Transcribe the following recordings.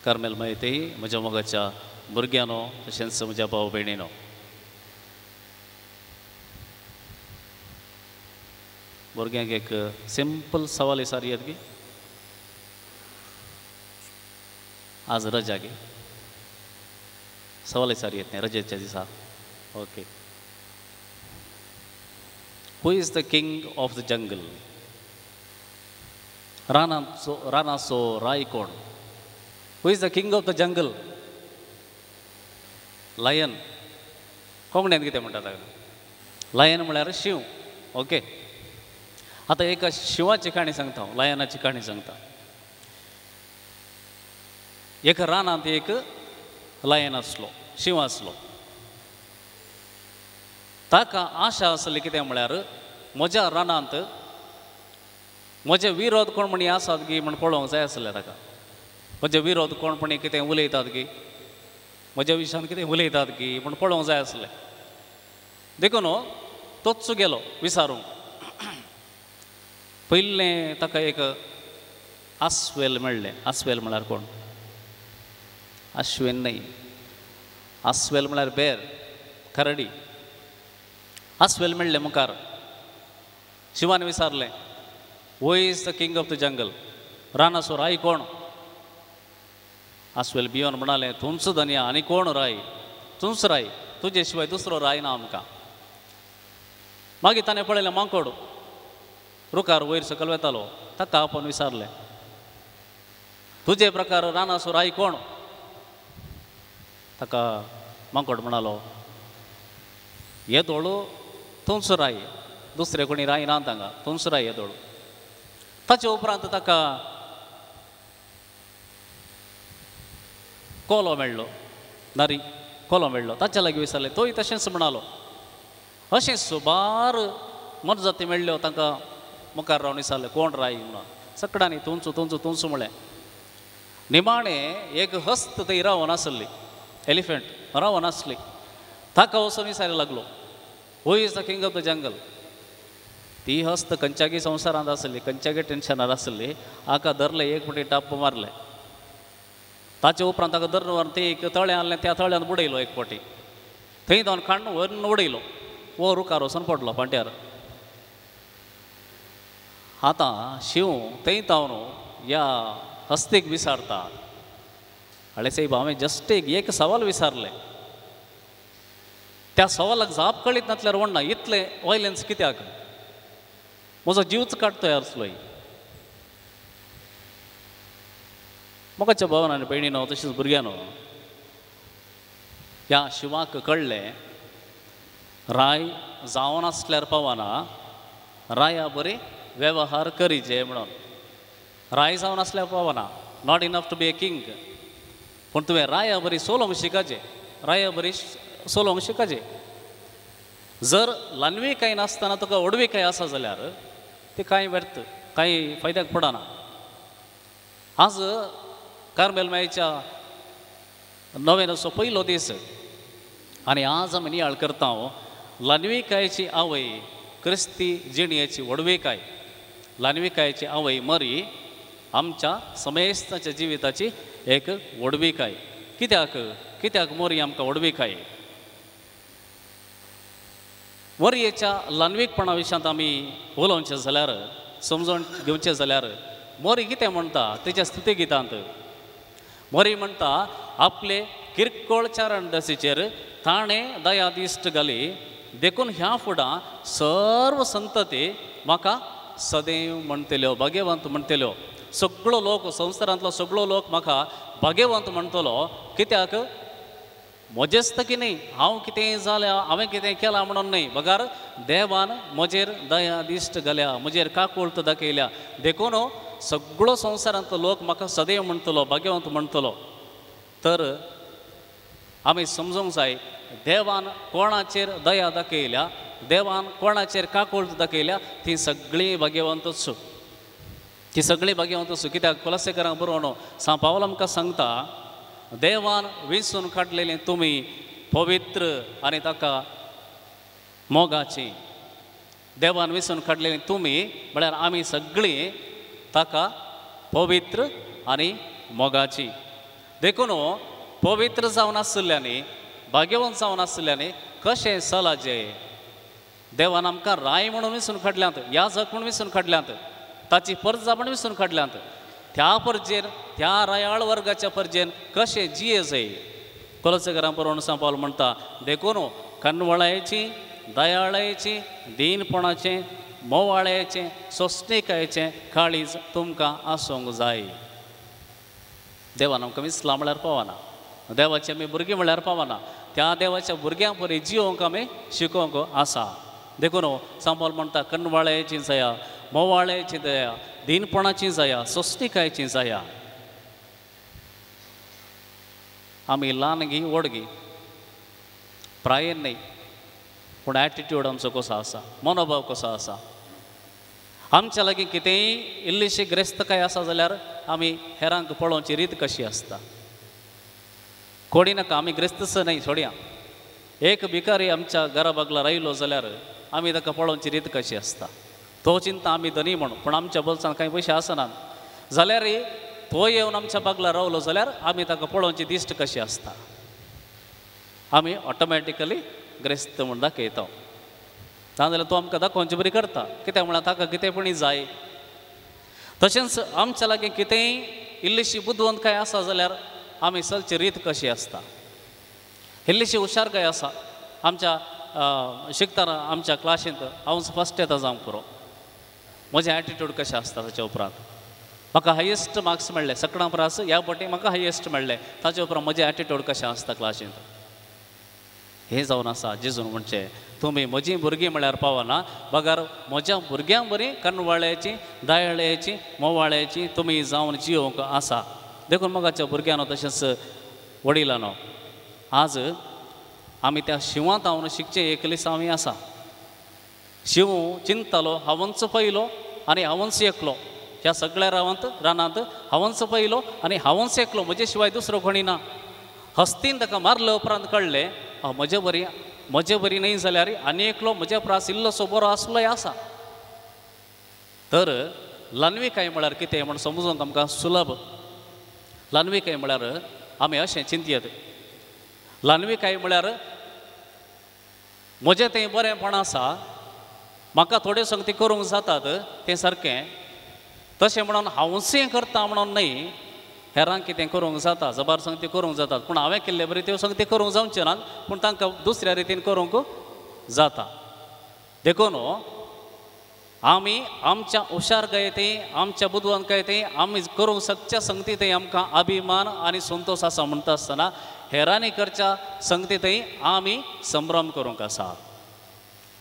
Carmel माहिती म्हज्या मोगाच्या भुरग्यानो तशेंच म्हज्या भाव भयणीनो भुरग्यांक एक सिंपल सवाल विचारयेत गी आज रजा गे सवाल विचारयेत नाही रजेच्या दिसा okay who is the king of the jungle रानाचो राय कोण who is the king of the jungle lion कोंकण्यात कितें म्हणटा ताका लायन म्हळ्यार शिव ओके आतां एक शिवाची काणी सांगता हांव लायनाची काणी सांगता एक रानांत एक लायन आसलो शिव आसलो ताका आशा आसली कितें म्हळ्यार म्हज्या रानांत म्हजे विरोध कोण म्हणी आसात गी म्हण पळोवंक जाय आसलें ताका म्हजे विरोध कोण म्हणी कितें उलयतात गी म्हज्या विशयान कितें उलयतात गी म्हण पळोवंक जाय आसलें देखून तोच गेलो विचारूंक पयलें ताका एक आस्वेल मेळ्ळें आस्वेल म्हळ्यार कोण अश्वेन न्हय आस्वेल म्हळ्यार बेर खरडी आस्वेल मेळ्ळें मुखार शिवान विचारलें who is the king of the jungle रानाचो राय कोण आस्वेल भियोन म्हणालें तुमचो धन्या आनी कोण राय तूंच राय तुजे शिवाय दुसरो राय ना आमकां मागीर ताणें पळयलें मांकोड रुखार वयर सकयल वेतालो ताका आपोवन विचारलें तुजे प्रकार रानाचो राय कोण ताका मांकोड म्हणालो येदोळू तुमचो राय दुसरें कोणी राय ना तांगा तुमचो राय येदोळू ताचे उपरांत ताका कोलो मेळ्ळो नारी कोलो मेळ्ळो ताच्या लागीं विचारलें तोय तशेंच म्हणालो अशें सुमार मजती मेळ्ळ्यो तांकां मुखार रावन विचारलें कोण राय म्हणून सकडांनी तुमचो तुमचो तुमचो म्हळें निमाणें एक हस्त थंय रावन आसली एलिफंट रावन आसली ताका वचून विचारूंक लागलो हू is the king of the जंगल ती हस्त खंयच्यागी संवसारांत आसली खंयच्यागी टेन्शनार आसली हाका धरलें एक फावटी टाप मारलें ताचे उपरांत ताका धरून व्हरून ते एक तळ्यान आहलें त्या तळ्यान बुडयलो एक फावटी थंय जावन काडून व्हरून उडयलो वो रुखार वचून पडलो पांट्यार आतां शिव थंय तावन ह्या हस्तीक विचारता हाळे साहेब हांवें जस्ट एक सवाल विचारलें त्या सवालाक जाप कळीत नासल्यार वणना इतलें वायलन्स कित्याक म्हजो जीवच काडटोय आसलो मोगाच्या भावान आनी भयणीनो तशेंच भुरग्यानो ह्या शिवाक कळ्ळें राय जावन आसल्यार पावना राया बरी वेवहार करीचे म्हणून राय जावन आसल्यार पावना not enough to be a king पूण तुवें राया बरी सोलोवंक शिकाचें राया बरी सोलोवंक शिकाचें जर लानवीकाय नासतना तुका ओडवीकाय आसा जाल्यार ते कांय व्यर्थ कांय फायद्याक पडना आज कार्मेल मायेच्या नवेनचो पयलो दीस आनी आज आमी नियाळ करता लानवीकायेची आवय क्रिस्ती जिणयेची वडवीकाय लानवीकायेची आवय मरी आमच्या समेस्ताच्या जिविताची एक वडवीकाय कित्याक मोरी आमकां वडवीकाय मोरयेच्या लानवीकपणा विशयांत आमी उलोवचें जाल्यार समजून घेवचें जाल्यार मोरी कितें म्हणटा तेच्या स्तुती गितांत मोरी म्हणटा आपले किरकोळ चारण दसीचेर ताणें दया दिश्ट घाली देखून ह्या फुडां सर्व संतती म्हाका सदैव म्हणटल्यो भाग्यवंत म्हणटल्यो सगळो लोक संवसारांतलो सगळो लोक म्हाका भाग्यवंत म्हणटलो कित्याक म्हजेच न्ही हांव कितें जाल्या हांवें कितें केलां म्हणून न्ही बगार देवान म्हजेर दया दिश्ट घाल्या म्हजेर काकूळट दाखयल्या देखून सगळो संवसारांतलो लोक म्हाका सदैव म्हणटलो भाग्यवंत म्हणटलो तर आमी समजूंक जाय देवान कोणाचेर दया दाखयल्या देवान कोणाचेर काकूळट दाखयल्या ती सगळीं भाग्यवंतच ती सगळीं भाग्यवंतच कित्याक कोलसेकारांक बरोवन सा पावल आमकां सांगता देवान वेंचून काडलेलें तुमी पवित्र आनी ताका मोगाची देवान वेंचून काडलेलें तुमी म्हळ्यार आमी सगळीं ताका पवित्र आनी मोगाची देखून पवित्र जावन आसल्यानी भाग्यवंत जावन आसल्यानी कशें सलाजे देवान आमकां राय म्हणून विसरून काडल्यांत, याजक म्हणून विसरून काडल्यांत, ताची परजा म्हणून विसरून काडल्यांत. त्या परजेर त्या रायाळ वर्गाच्या परजेन कशें जियेजय. कोलोसेकारां बरोवन सांग पावलो म्हणटा देखून कनवळायेची, दयाळायेची, दीनपणाचें, मोवाळेचें, सोंसणीकायेचें काळीज तुमकां आसूंक जाय. देवान आमकां विसला म्हळ्यार पावना, देवाचे आमी भुरगीं म्हळ्यार पावना. त्या देवाच्या भुरग्यां परी जियोंक आमी शिकोवंक आसा. देखून सांग पावलो म्हणटा कनवळायेची जाया, मोवाळेची जाया, दीनपणाची जाया, सोंसणीकायेची जाया. आमी ल्हानगी व्हडगी प्रायेन न्ही, पूण एटिट्यूड आमचो कसो आसा, मनोभाव कसो आसा. आमच्या लागीं कितेंय इल्लीशी ग्रेस्तकाय आसा जाल्यार आमी हेरांक पळोवची रीत कशी आसता. कोणी नाका आमी ग्रेस्तस न्हय सोडया. एक भिकारी आमच्या घरा बागला राविलो जाल्यार आमी ताका पळोवची रीत कशी आसता. तो चिंता आमी धनी म्हणून, पूण आमच्या बोल्सान कांय पयशे आसनात जाल्यार तो येवन आमच्या बागला रावलो जाल्यार आमी ताका पळोवची दिश्ट कशी आसता. आमी ऑटोमॅटिकली ग्रेस्त म्हूण दाखयता. नाजाल्यार तो आमकां दाखोवची बरी करता, कित्याक म्हळ्यार ताका कितेंपणी जाय. तशेंच आमच्या लागीं कितेंय इल्लीशी बुदवंतकाय आसा जाल्यार आमी चलची रीत कशी आसता. इल्लीशी हुशारकाय आसा. आमच्या शिकतना आमच्या क्लासींत हांव फस्ट येता जावंक पुरो. म्हजें एटिट्यूड कशें आसता ताच्या उपरांत म्हाका हायेस्ट मार्क्स मेळ्ळे सगळ्यां परस ह्या फावटी म्हाका हायेस्ट मेळ्ळे. ताचे उपरांत म्हजें एटिट्यूड कशें आसता क्लासींत हें जावन आसा. जेजून म्हणचे तुमी म्हजीं भुरगीं म्हळ्यार पावना, बगार म्हज्या भुरग्यांक बरी कनवळ्याची, दयाळ्याची, मोवाळ्याची तुमी जावन जियोवंक आसा. देखून मोगाच्या भुरग्यांनो तशेंच वडिलांनो आज आमी त्या शिवांत हांव शिकचें एकलीस आमी आसा. शिव चिंततालो हांवच पयलो आनी हांवच एकलो. ह्या सगळ्या रानांत हांवच पयलो आनी हांवच एकलो, म्हजे शिवाय दुसरो कोणी ना. हस्तीन ताका मारले उपरांत कळ्ळें म्हजे बरी न्ही जाल्यार आनी एकलो म्हज्या प्रास इल्लोसो बरो आसलोय आसा. तर ल्हानविकाय म्हळ्यार कितें म्हण समजून आमकां सुलभ. ल्हानविकाय म्हळ्यार आमी अशें चिंतयेत, ल्हानविकाय म्हळ्यार म्हजें तें बरेंपण आसा, म्हाका थोड्यो संगती करूंक जातात तें सारकें, तशें म्हणून हांवूच करता म्हणून न्ही. हेरांक कितें करूंक जाता, जबार संगती करूंक जातात, पूण हांवें केल्ले बरी त्यो संगती करूंक जावच्यो नात, पूण तांकां दुसऱ्या रितीन करूंक जाता. देखून आमी आमच्या हुशारकायेंतय आमच्या बुदवंतकायेंतय आमी करूंक शकच्या संगतींतय आमकां अभिमान आनी संतोश आसा म्हणटा आसतना हेरांनी करच्या संगतींतय आमी संभ्रम करूंक आसा.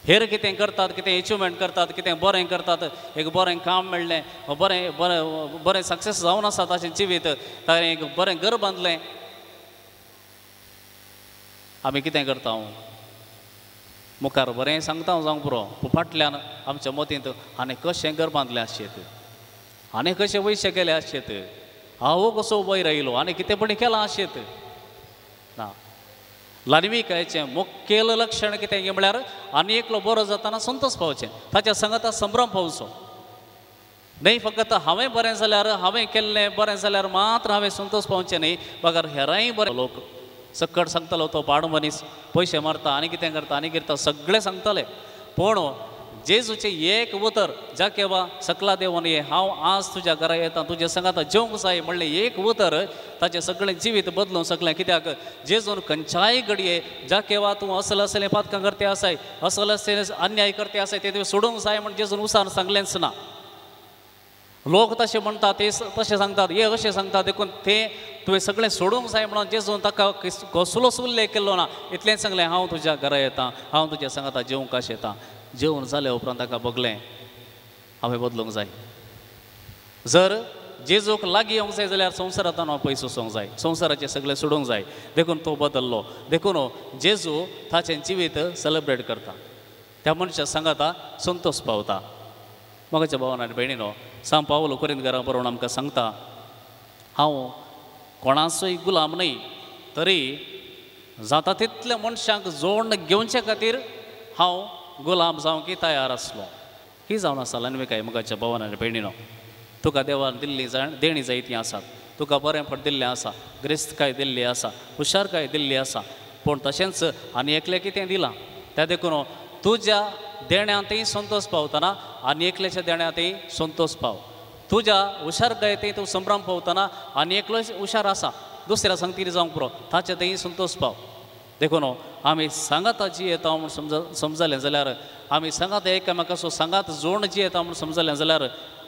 हेर कितें करतात, कितें अचिवमेंट करतात, कितें बरें करतात, एक बरें काम मेळ्ळें, बरें बरें बरें सक्सेस जावन आसा ताचें जिवीत, ताणें एक बरें घर बांदलें. आमी कितें करता मुखार बरें सांगता जावंक पुरो, पूण फाटल्यान आमच्या मतींत हाणें कशें घर बांदलें आसचेत, हाणें कशे वयशे केले आसचेत, हांव कसो वयर आयलो, आनी कितें पणी केलां आसचेत ना. ल्हानविकायेचें मुखेल लक्षण कितें म्हळ्यार आनी एकलो बरो जाताना संतोश पावचें, ताच्या संगता संभ्रम पावचो न्ही. फकत हांवें बरें जाल्यार, हांवें केल्लें बरें जाल्यार मात्र हांवें संतोश पावचें न्ही. बगर हेरांय बरें लोक सकट सांगतालो तो पाड मनीस पयशे मारता आनी कितें करता आनी करता सगळें सांगताले, पूण जेजूचें एक उतर ज्या केवा सकला देवान ये हांव आज तुज्या घरा येता, तुज्या सांगाता जेवंक जाय म्हणलें एक उतर ताचें सगळें जिवीत बदलूंक शकलें. कित्याक जेजून खंयच्याय घडये ज्या केवा तूं असलें पातकां करते आसाय, असलें अन्याय करते आसाय ते तुवें सोडूंक जाय म्हण जेजून उसान सांगलेंच ना. लोक तशें म्हणटात, ते तशें सांगतात, हे अशें सांगतात, देखून ते तुवें सगळें सोडूंक जाय म्हणून जेजून ताका कसलोच उल्लेख केल्लो ना. इतलेंच सांगलें हांव तुज्या घरा येता, हांव तुज्या सांगाता जेवंक कशें येता. जेवण जालें उपरांत ताका बगलें हांवें बदलूंक जाय. जर जेजूक लागीं येवंक जाय जाल्यार संवसारांतल्यान हांव पयस वचोंक जाय, संवसाराचें सगळें सोडूंक जाय. देखून तो बदल्लो. देखून जेजू ताचें जिवीत सेलिब्रेट करता, त्या मनशा सांगाता संतोश पावता. मोगाच्या भावान आनी भयणीनो, सांग पावलो कोरिंथकारां बरोवन आमकां सांगता हांव कोणाचोय गुलाम न्ही, तरी जाता तितल्या मनशांक जोडून घेवचे खातीर हांव गुलाम जावंक तयार आसलो. ही जावन आसा ल्हानविकाय मोगाच्या भावान आनी भयणीनो. तुका देवान दिल्ली देणी जायतीं आसात. तुका बरेंपण दिल्लें आसा, गिरेस्तकाय दिल्ली आसा, हुशारकाय दिल्ली आसा. पूण तशेंच आनी एकलें कितें दिलां त्या देखून तुज्या देण्यांतय संतोश पावतना आनी एकल्याच्या देण्यांतय संतोश पाव. तुज्या हुशारकायेंतय तूं संभ्रम पावतना आनी एकलो हुशार आसा दुसऱ्या संगतीर जावंक पुरो ताचेंतय संतोश पाव. देखून आमी सांगात जियेता म्हूण समजलें जाल्यार आमी सांगात एकामेकाचो सांगात जोड जियेता म्हूण समजलें जाल्यार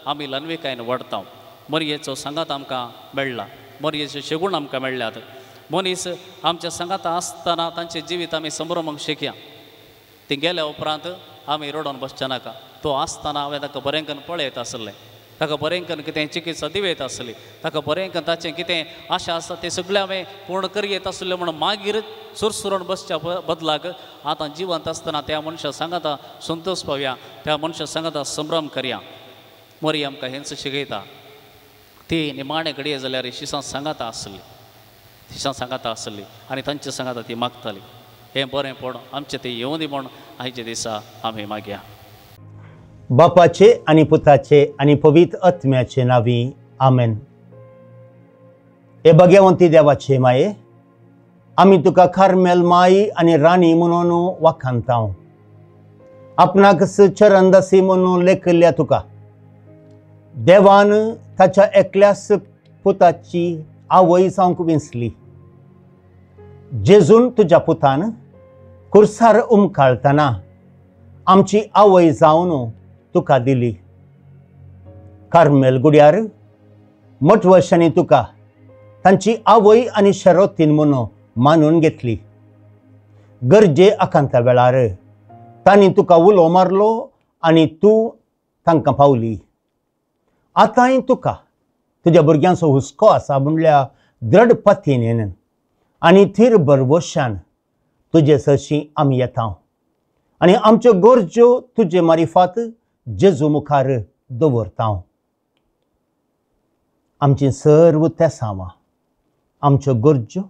आमी लनवेकायेन वडटा. मरयेचो सांगात आमकां मेळ्ळा, मरयेचे शेगूण आमकां मेळ्ळ्यात. मनीस आमच्या सांगात आसतना तांचें जिवीत आमी संभ्रमूंक शिकया. ती गेल्या उपरांत आमी रडोन बसचे नाका. तो आसतना हांवें ताका बरें करून पळयत आसलें, ताका बरें करून कितें चिकित्सा दिवयत आसली, ताका बरें करून ताचें कितें आशा आसता तें सगळें हांवें पूर्ण करीत आसलें म्हणून मागीर सुरसुरोन बसच्या बदलाक आतां जिवंत आसतना त्या मनशा सांगाता संतोश पावया, त्या मनशा सांगाता संभ्रम करया. मरी आमकां हेंच शिकयता. ती निमाणे घडये जाल्यार शिसां सांगाता आसली, शिसां सांगाता आसली आनी तांचे सांगाता ती मागताली. हें बरेंपण आमचें ते येवं दी म्हूण आयचे दिसा आमी मागया. बापाचे आणि पुताचे आणि पवित्र आत्म्याचे नावी आमेन. हे भगवंती देवाचे माये, आमी तुका कार्मेल माई आणि राणी म्हणून वखाणता. आपणाक चरणदासी म्हणून लेखल्या तुका देवान ताच्या एकल्याच पुताची आवय जावंक विंचली. जेजून तुज्या पुतान कुर्सार उमकाळतना आमची आवय जावन तुका दिली. कार्मेल गुड्यार मोठवर्षांनी तुका तांची आवय आनी शेरोतीन म्हणून मानून घेतली. गरजे आकांता वेळार तांणी तुका उलो मारलो आनी तूं तांकां पावली. आतांय तुका तुज्या भुरग्यांचो हुस्को आसा म्हणल्या दृढ पतीन आनी थीर भरवशान तुजे सरशी आमी येता आनी आमच्यो गरज्यो तुजे मारिफात जेजू मुखार दवरता. आमची सर्व तेसांवां आमच्यो गरज्यो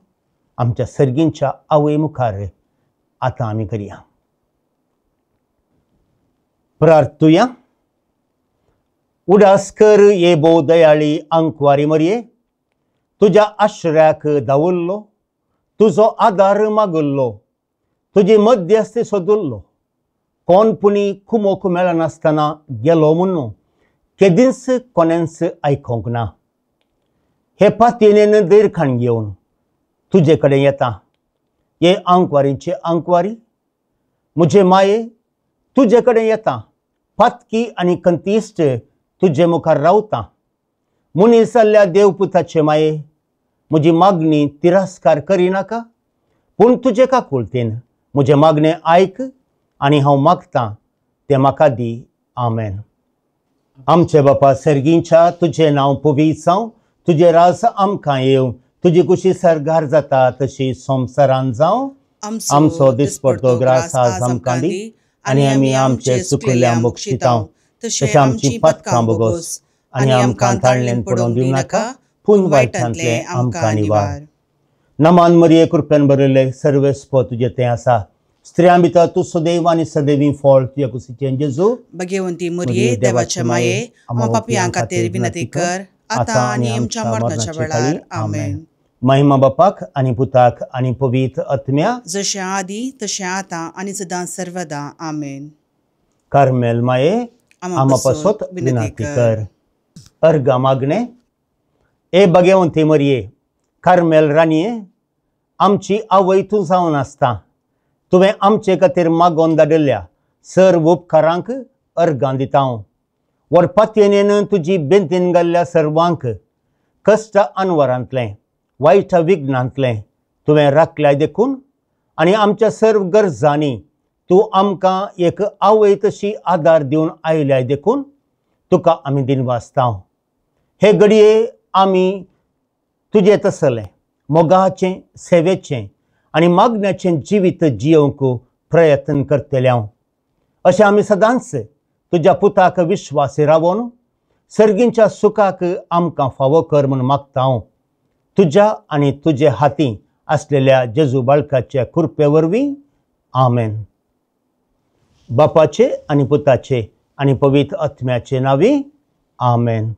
आमच्या सर्गींच्या आवय मुखार आतां आमी करया. प्रार्थुया. उडास कर ये बोदयाळी अंकवारी मरये, तुज्या आश्रयाक धांवल्लो, तुजो आदार मागल्लो, तुजी मध्यस्ती सोदुल्लो, कोणपुणी कुमोक मेळनासतना गेलो म्हणून केदींच कोणेंच आयकोंक ना. हे पातयेन देरखाण घेवन तुजे कडेन येता. हे अंकवारीचे अंकवारी म्हजे माये तुजे कडेन येता. पातकी आनी कंतिश्ट तुजे मुखार रावता. मुनीस जाल्ल्या देवपुताचे माये म्हजी मागणी तिरस्कार करिनाका, पूण तुजे काकुळतेन म्हजें मागणें आयक आनी हांव मागतां तें म्हाका दी. आमेन. आमचे बापा सर्गींच्या तुजें नांव पवित्र जावं, तुजें राज आमकां येवं, तुजी कुशी सरगार जाता तशी संवसारांत जावं. आमचो दिसपडटो ग्रास आज आमकां दी आनी आमी आमचे चुकिल्ल्यांक बक्षितांव, तशें आमची पथकां बोगोस आनी आमकां ताळणेन पडोवंक दिवं नाका, पूण वायटांतले आमकां निवार. नमान मरिये कृपेन भरिल्ले सर्वेस्प तुजें तें आसा. स्त्रियां भितर तूं सदैव आनी सदैवी फळ तुज्या कुशीचें जेजू. भगवंती मरिये देवाचे माये, आमकां पापियां खातीर विनंती कर, आतां आनी आमच्या मरणाच्या वेळार. आमेन. महिमा बापाक आनी पुताक आनी पवित्र आत्म्या, जशें आदी तशें आतां आनी सदां सर्वदा. आमेन. कार्मेल माये, आमा पासत विनंती कर. अर्गा मागणे. ए भगवंती मरिये, कार्मेल राणये, आमची आवय तूं जावन आसता. तुवें आमचे खातीर मागोवन धाडिल्ल्या सर्व उपकारांक अर्गां दिता. वर पातयेन तुजी बेंतीन घाल्ल्या सर्वांक कश्ट अनवरांतलें वायट विघ्नांतलें तुवें राखल्याय देखून आनी आमच्या सर्व गरजांनी तूं आमकां एक आवय तशी आदार दिवन आयल्याय देखून तुका आमी दिनवासता. हे घडये आमी तुजें तसलें मोगाचें, सेवेचें आनी मागण्याचें जिवीत जियोवंक प्रयत्न करतले. अशें आमी सदांच तुज्या पुताक विश्वासी रावून सर्गींच्या सुखाक आमकां फावो कर म्हूण मागता. तुज्या आनी तुजे हातीं आसलेल्या जेजू बाळकाच्या कृपे वरवीं. आमेन. बापाचे आनी पुताचे आनी पवित्र आत्म्याचे नावी. आमेन.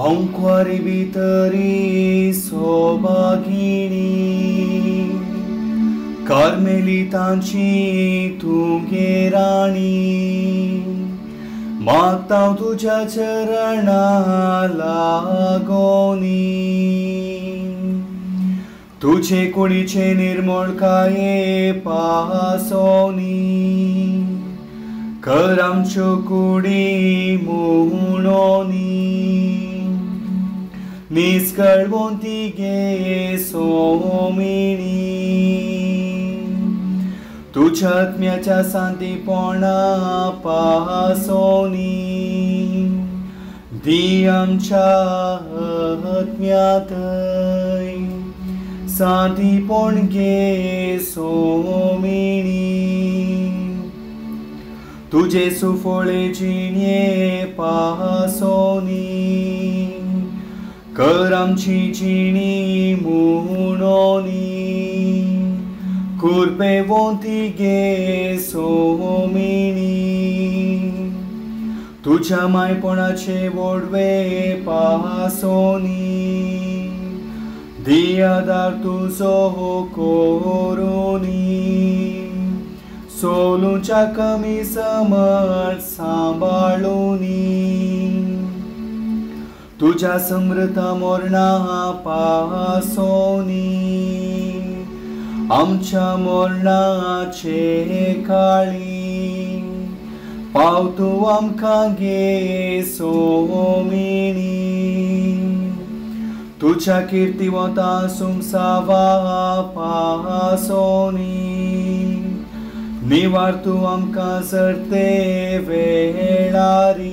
अंक्वारी भितरी सोबागिणी कार्मेलितांची तुगे राणी मागता तुझ्या चरणा लागोनी तुझे कुडीचे निर्मळ काये पासोनी कर आमच्यो कुडी मुणोनी निस्कळवंती गे सोमिणी तुझ्या आत्म्याच्या शांतीपणा पासोनी दी आमच्या आत्म्यात शांतीपण गे सोमिणी तुझे सुफळे जिणे पासोनी कर आमची जिणी मुणोनी कुर्पे वोंती गे सोमिणी तुझ्या मायपणाचे वडवे पासोनी दियादार तुझो कोरोनी सोलूच्या कमी समट सांभाळूनी तुझ्या समृद्ध मोरणा पासोनी आमच्या मोरणाचे काळी पावतू आमकां गे सोमिणी तुझ्या कीर्तिवंता सुमसावा पासोनी निवार तू आमकां सरते वेळारी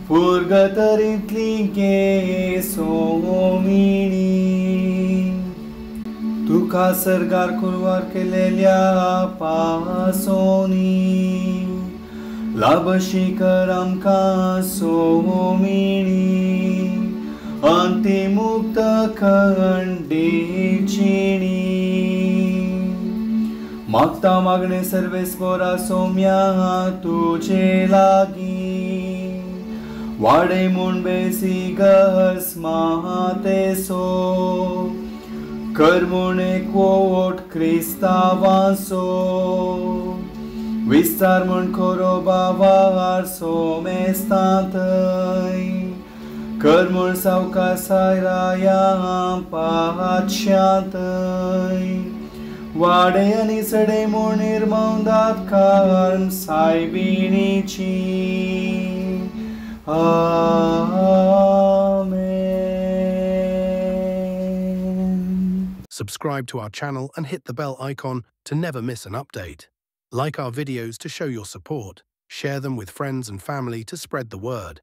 फुरगतरींतली गे सोमिणी तुका सरगार कुरवार केलेल्या पासोनी लाभशी कर आमकां सोमिणी अंतिमुक्त खंडीचिणी मागता मागणे सर्वेस्परा सोम्या तुझे लागी वाडे म्हूण बेसी गस माते सो कर म्हूण एकवोट क्रिस्तावांचो विस्तार म्हूण खरो बावार सोमेस्तां थंय कर म्हूण सावकार सायराया पाहतश्यां थंय वाडे आनी सडे म्हूण निर्मवदात कारण सायबिणीची Subscribe to our channel and hit the bell icon to never miss an update. Like our videos to show your support. Share them with friends and family to spread the word.